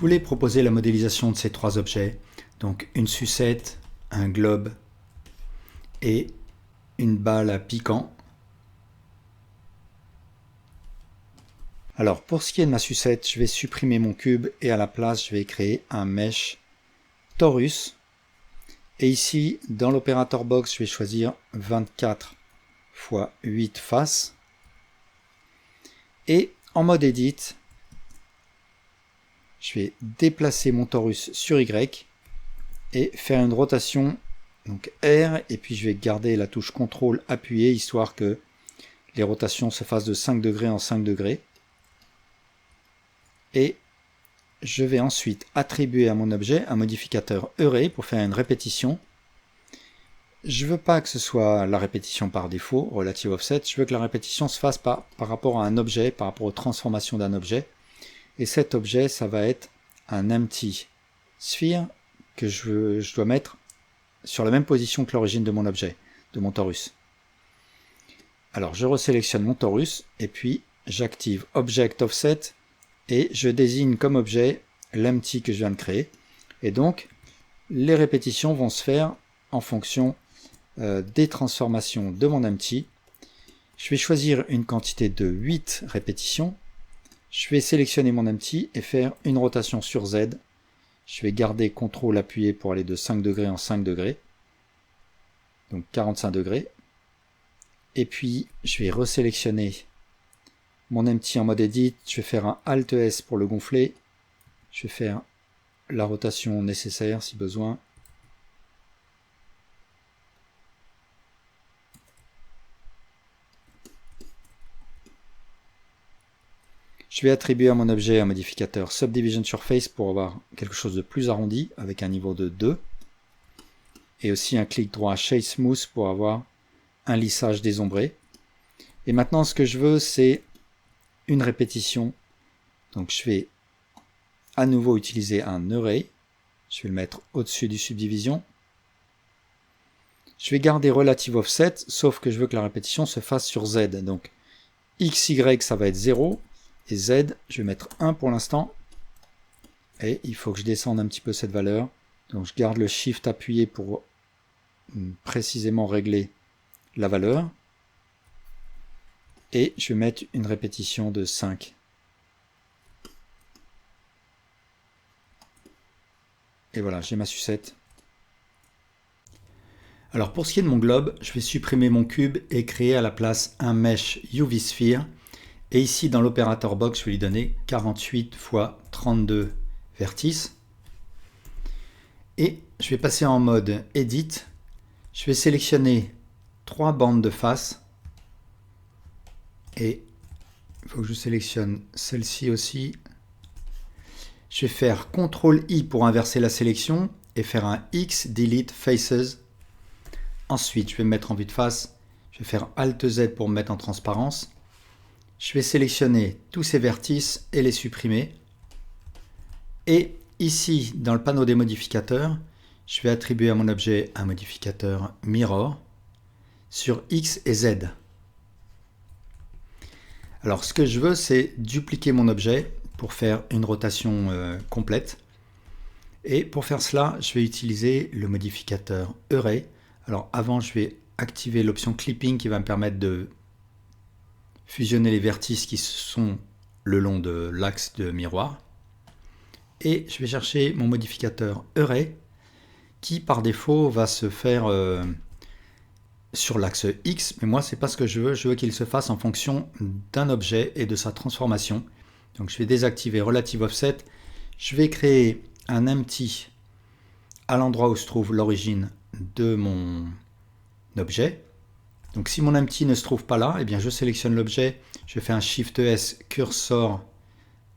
voulais proposer la modélisation de ces trois objets, donc une sucette, un globe et une balle à piquant. Alors pour ce qui est de ma sucette, je vais supprimer mon cube et à la place je vais créer un mesh torus. Et ici dans l'opérateur box je vais choisir 24 x 8 faces. Et en mode edit, je vais déplacer mon torus sur Y et faire une rotation donc R, et puis je vais garder la touche CTRL appuyée histoire que les rotations se fassent de 5 degrés en 5 degrés. Et je vais ensuite attribuer à mon objet un modificateur Array pour faire une répétition. Je ne veux pas que ce soit la répétition par défaut, relative offset, je veux que la répétition se fasse par rapport à un objet, par rapport aux transformations d'un objet. Et cet objet, ça va être un empty sphere que je dois mettre sur la même position que l'origine de mon objet, de mon torus. Alors je resélectionne mon torus et puis j'active Object Offset et je désigne comme objet l'empty que je viens de créer. Et donc les répétitions vont se faire en fonction des transformations de mon empty. Je vais choisir une quantité de 8 répétitions. Je vais sélectionner mon empty et faire une rotation sur Z. Je vais garder CTRL appuyé pour aller de 5 degrés en 5 degrés. Donc 45 degrés. Et puis je vais resélectionner mon empty en mode edit. Je vais faire un Alt S pour le gonfler. Je vais faire la rotation nécessaire si besoin. Je vais attribuer à mon objet un modificateur Subdivision Surface pour avoir quelque chose de plus arrondi avec un niveau de 2. Et aussi un clic droit Shade Smooth pour avoir un lissage désombré. Et maintenant ce que je veux c'est une répétition. Donc je vais à nouveau utiliser un Array. Je vais le mettre au-dessus du Subdivision. Je vais garder Relative Offset, sauf que je veux que la répétition se fasse sur Z. Donc XY ça va être 0. Et Z, je vais mettre 1 pour l'instant. Et il faut que je descende un petit peu cette valeur. Donc je garde le Shift appuyé pour précisément régler la valeur. Et je vais mettre une répétition de 5. Et voilà, j'ai ma sucette. Alors pour ce qui est de mon globe, je vais supprimer mon cube et créer à la place un mesh UV Sphere. Et ici, dans l'opérateur box, je vais lui donner 48 x 32 vertices. Et je vais passer en mode Edit. Je vais sélectionner 3 bandes de face. Et il faut que je sélectionne celle-ci aussi. Je vais faire CTRL-I pour inverser la sélection et faire un X Delete Faces. Ensuite, je vais me mettre en vue de face. Je vais faire Alt-Z pour me mettre en transparence. Je vais sélectionner tous ces vertices et les supprimer. Et ici, dans le panneau des modificateurs, je vais attribuer à mon objet un modificateur Mirror sur X et Z. Alors, ce que je veux, c'est dupliquer mon objet pour faire une rotation complète. Et pour faire cela, je vais utiliser le modificateur Array. Alors, avant, je vais activer l'option Clipping qui va me permettre de fusionner les vertices qui sont le long de l'axe de miroir. Et je vais chercher mon modificateur Array qui par défaut va se faire sur l'axe X, mais moi c'est pas ce que je veux qu'il se fasse en fonction d'un objet et de sa transformation. Donc je vais désactiver Relative Offset, je vais créer un empty à l'endroit où se trouve l'origine de mon objet. Donc si mon empty ne se trouve pas là, eh bien je sélectionne l'objet, je fais un Shift S Cursor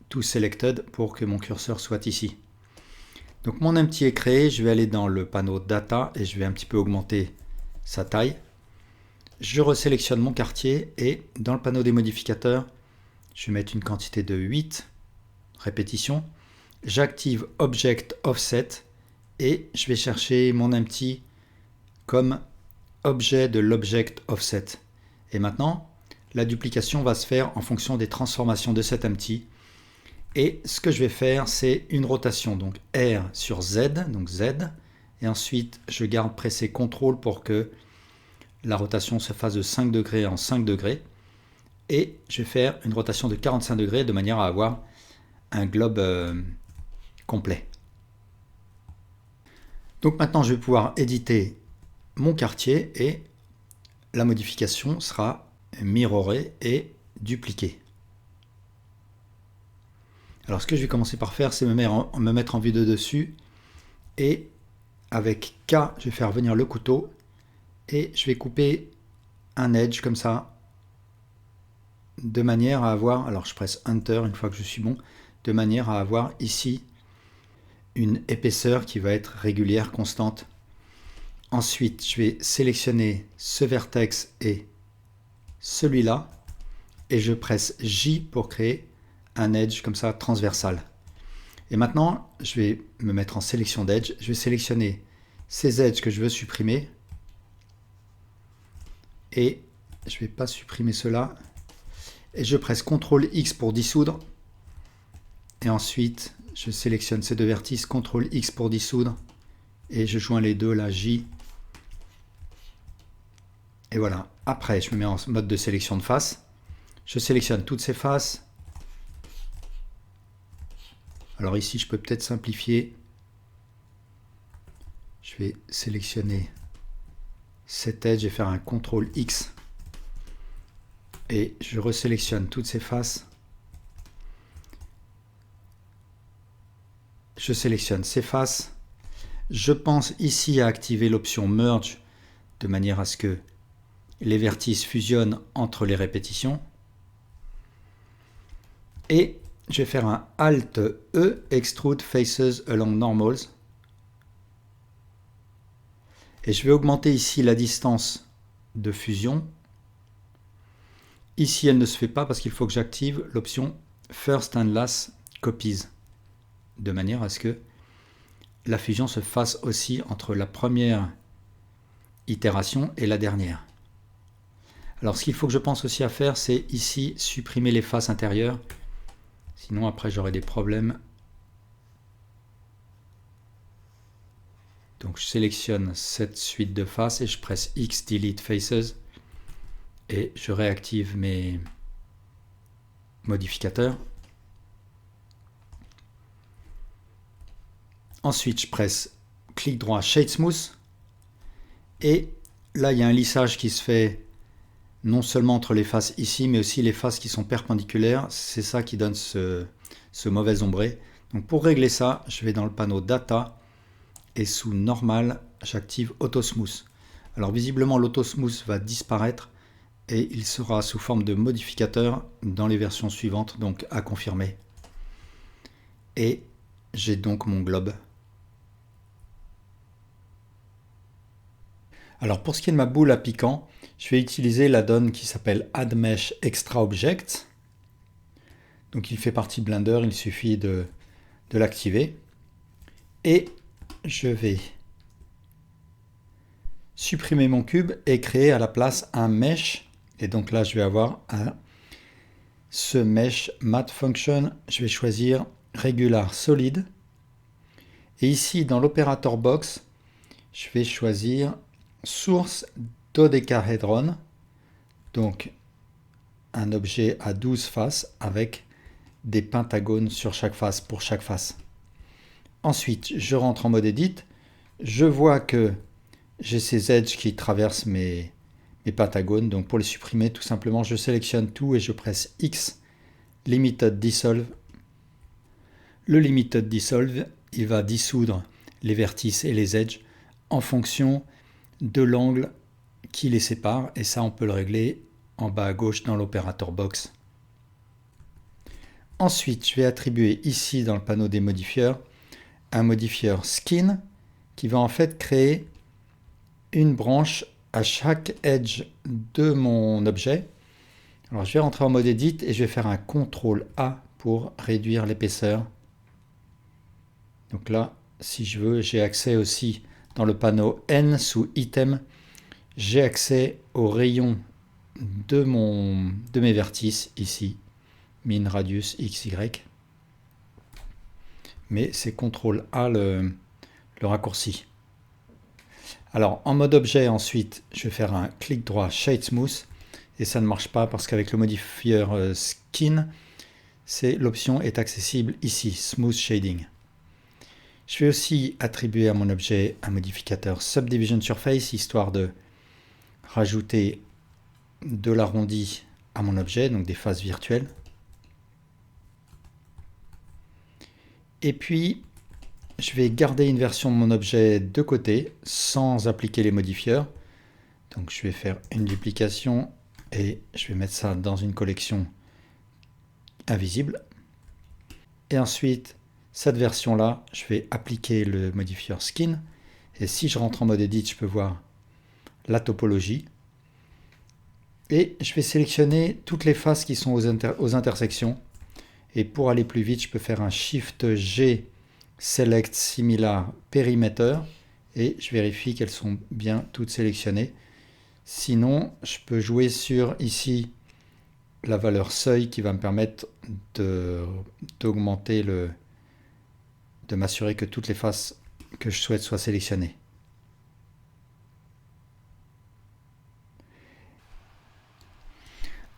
to Selected pour que mon curseur soit ici. Donc mon empty est créé, je vais aller dans le panneau Data et je vais un petit peu augmenter sa taille. Je resélectionne mon quartier et dans le panneau des modificateurs, je vais mettre une quantité de 8 répétitions. J'active Object Offset et je vais chercher mon empty comme objet de l'Object Offset. Et maintenant, la duplication va se faire en fonction des transformations de cet empty. Et ce que je vais faire, c'est une rotation, donc R sur Z, donc Z. Et ensuite, je garde pressé CTRL pour que la rotation se fasse de 5 degrés en 5 degrés. Et je vais faire une rotation de 45 degrés de manière à avoir un globe complet. Donc maintenant, je vais pouvoir éditer mon quartier et la modification sera mirrorée et dupliquée. Alors ce que je vais commencer par faire, c'est me mettre en vue de dessus et avec K, je vais faire venir le couteau et je vais couper un edge comme ça de manière à avoir, alors je presse Enter une fois que je suis bon, de manière à avoir ici une épaisseur qui va être régulière, constante. Ensuite, je vais sélectionner ce vertex et celui-là et je presse J pour créer un edge comme ça transversal. Et maintenant, je vais me mettre en sélection d'edge. Je vais sélectionner ces edges que je veux supprimer. Et je ne vais pas supprimer cela. Et je presse CTRL X pour dissoudre. Et ensuite, je sélectionne ces deux vertices, CTRL X pour dissoudre. Et je joins les deux, la J. Et voilà. Après, je me mets en mode de sélection de face. Je sélectionne toutes ces faces. Alors ici, je peux peut-être simplifier. Je vais sélectionner cet edge et faire un CTRL X. Et je resélectionne toutes ces faces. Je sélectionne ces faces. Je pense ici à activer l'option Merge de manière à ce que les vertices fusionnent entre les répétitions. Et je vais faire un Alt E, Extrude Faces Along Normals. Et je vais augmenter ici la distance de fusion. Ici, elle ne se fait pas parce qu'il faut que j'active l'option First and Last Copies, de manière à ce que la fusion se fasse aussi entre la première itération et la dernière. Alors, ce qu'il faut que je pense aussi à faire, c'est ici supprimer les faces intérieures. Sinon, après, j'aurai des problèmes. Donc, je sélectionne cette suite de faces et je presse X Delete Faces. Et je réactive mes modificateurs. Ensuite, je presse clic droit Shade Smooth. Et là, il y a un lissage qui se fait non seulement entre les faces ici, mais aussi les faces qui sont perpendiculaires. C'est ça qui donne ce mauvais ombré. Donc pour régler ça, je vais dans le panneau Data et sous Normal, j'active Auto Smooth. Alors visiblement, l'Auto Smooth va disparaître et il sera sous forme de modificateur dans les versions suivantes, donc à confirmer. Et j'ai donc mon globe. Alors pour ce qui est de ma boule à piquant, je vais utiliser l'add-on qui s'appelle Add Mesh Extra Object. Donc il fait partie de Blender, il suffit de l'activer. Et je vais supprimer mon cube et créer à la place un mesh. Et donc là je vais avoir ce mesh matte function. Je vais choisir Regular Solid. Et ici dans l'opérateur box, je vais choisir source dodecahedron, donc un objet à 12 faces avec des pentagones sur chaque face pour chaque face. Ensuite, je rentre en mode edit. Je vois que j'ai ces edges qui traversent mes pentagones. Donc pour les supprimer, tout simplement, je sélectionne tout et je presse X, Limited Dissolve. Le Limited Dissolve, il va dissoudre les vertices et les edges en fonction de l'angle qui les sépare. Et ça, on peut le régler en bas à gauche dans l'opérateur box. Ensuite, je vais attribuer ici dans le panneau des modifieurs un modifieur Skin qui va en fait créer une branche à chaque edge de mon objet. Alors je vais rentrer en mode Edit et je vais faire un CTRL A pour réduire l'épaisseur. Donc là, si je veux, j'ai accès aussi dans le panneau N sous Item. J'ai accès au rayon de mes vertices ici, min radius XY. mais c'est CTRL A le raccourci. Alors en mode objet ensuite, je vais faire un clic droit Shade Smooth et ça ne marche pas parce qu'avec le modifieur Skin, l'option est accessible ici, Smooth Shading. Je vais aussi attribuer à mon objet un modificateur Subdivision Surface, histoire de rajouter de l'arrondi à mon objet, donc des faces virtuelles. Et puis, je vais garder une version de mon objet de côté, sans appliquer les modifieurs. Donc je vais faire une duplication et je vais mettre ça dans une collection invisible. Et ensuite, cette version-là, je vais appliquer le modifieur Skin. Et si je rentre en mode Edit, je peux voir la topologie. Et je vais sélectionner toutes les faces qui sont aux intersections. Et pour aller plus vite, je peux faire un Shift G, Select Similar Perimeter. Et je vérifie qu'elles sont bien toutes sélectionnées. Sinon, je peux jouer sur ici la valeur seuil qui va me permettre d'augmenter de m'assurer que toutes les faces que je souhaite soient sélectionnées.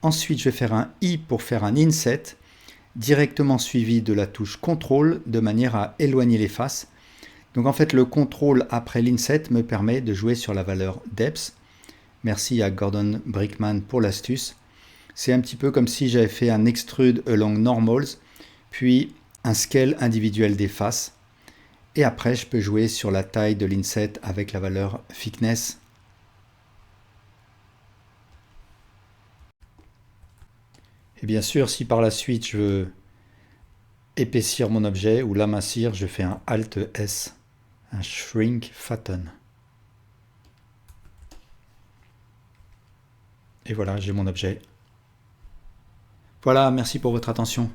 Ensuite, je vais faire un I pour faire un inset, directement suivi de la touche CTRL, de manière à éloigner les faces. Donc en fait, le CTRL après l'inset me permet de jouer sur la valeur depth. Merci à Gordon Brickman pour l'astuce. C'est un petit peu comme si j'avais fait un extrude along normals, puis un scale individuel des faces. Et après, je peux jouer sur la taille de l'inset avec la valeur thickness. Et bien sûr, si par la suite je veux épaissir mon objet ou l'amincir, je fais un Alt S, un Shrink Fatten. Et voilà, j'ai mon objet. Voilà, merci pour votre attention.